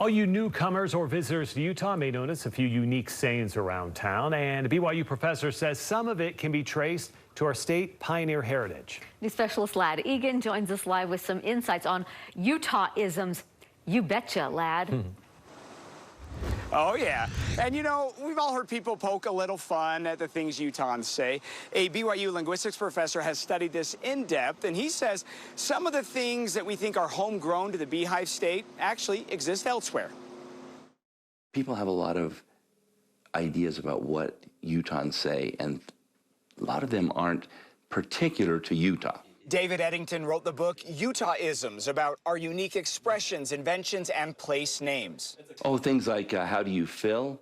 All you newcomers or visitors to Utah may notice a few unique sayings around town, and a BYU professor says some of it can be traced to our state pioneer heritage. News specialist Lad Egan joins us live with some insights on Utahisms. You betcha, Lad. Oh, yeah. And, you know, we've all heard people poke a little fun at the things Utahns say. A BYU linguistics professor has studied this in depth, and he says some of the things that we think are homegrown to the Beehive State actually exist elsewhere. People have a lot of ideas about what Utahns say, and a lot of them aren't particular to Utah. David Eddington wrote the book Utahisms about our unique expressions, inventions, and place names. Oh, things like how do you fill?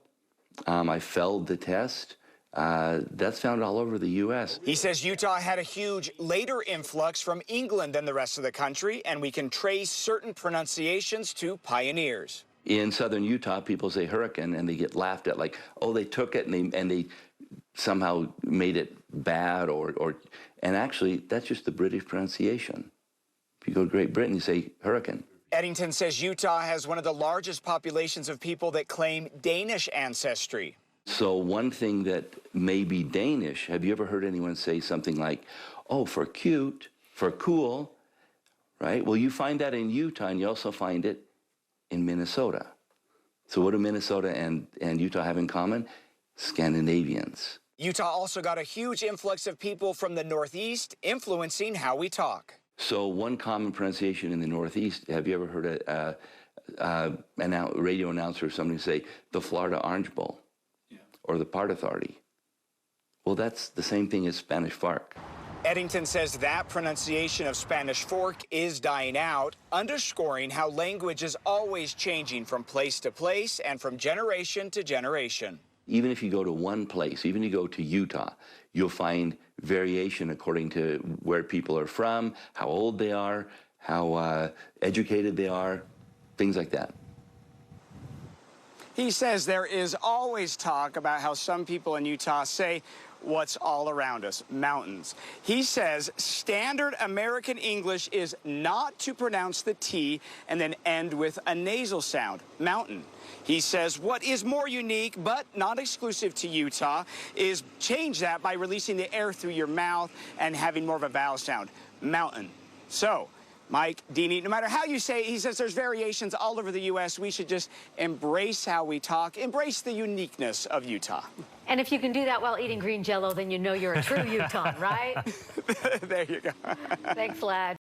I failed the test. That's found all over the U.S. He says Utah had a huge later influx from England than the rest of the country, and we can trace certain pronunciations to pioneers. In southern Utah, people say hurricane, and they get laughed at like, oh, they took it and they somehow made it bad, and actually, that's just the British pronunciation. If you go to Great Britain, you say hurricane. Eddington says Utah has one of the largest populations of people that claim Danish ancestry. So one thing that may be Danish, have you ever heard anyone say something like, oh, for cute, for cool, right? Well, you find that in Utah, and you also find it in Minnesota. So what do Minnesota and Utah have in common? Scandinavians. Utah also got a huge influx of people from the Northeast influencing how we talk. So one common pronunciation in the Northeast, have you ever heard a radio announcer or somebody say, the Florida Orange Bowl? Yeah. Or the Part Authority? Well, that's the same thing as Spanish Fork. Eddington says that pronunciation of Spanish Fork is dying out, underscoring how language is always changing from place to place and from generation to generation. Even if you go to one place, even if you go to Utah, you'll find variation according to where people are from, how old they are, how educated they are, things like that. He says there is always talk about how some people in Utah say what's all around us, mountains. He says standard American English is not to pronounce the T and then end with a nasal sound, mountain. He says what is more unique, but not exclusive to Utah, is change that by releasing the air through your mouth and having more of a vowel sound, mountain. So, Mike, Deanie, no matter how you say it, he says there's variations all over the U.S. We should just embrace how we talk, embrace the uniqueness of Utah. And if you can do that while eating green Jell-O, then you know you're a true Utah, right? There you go. Thanks, Lad.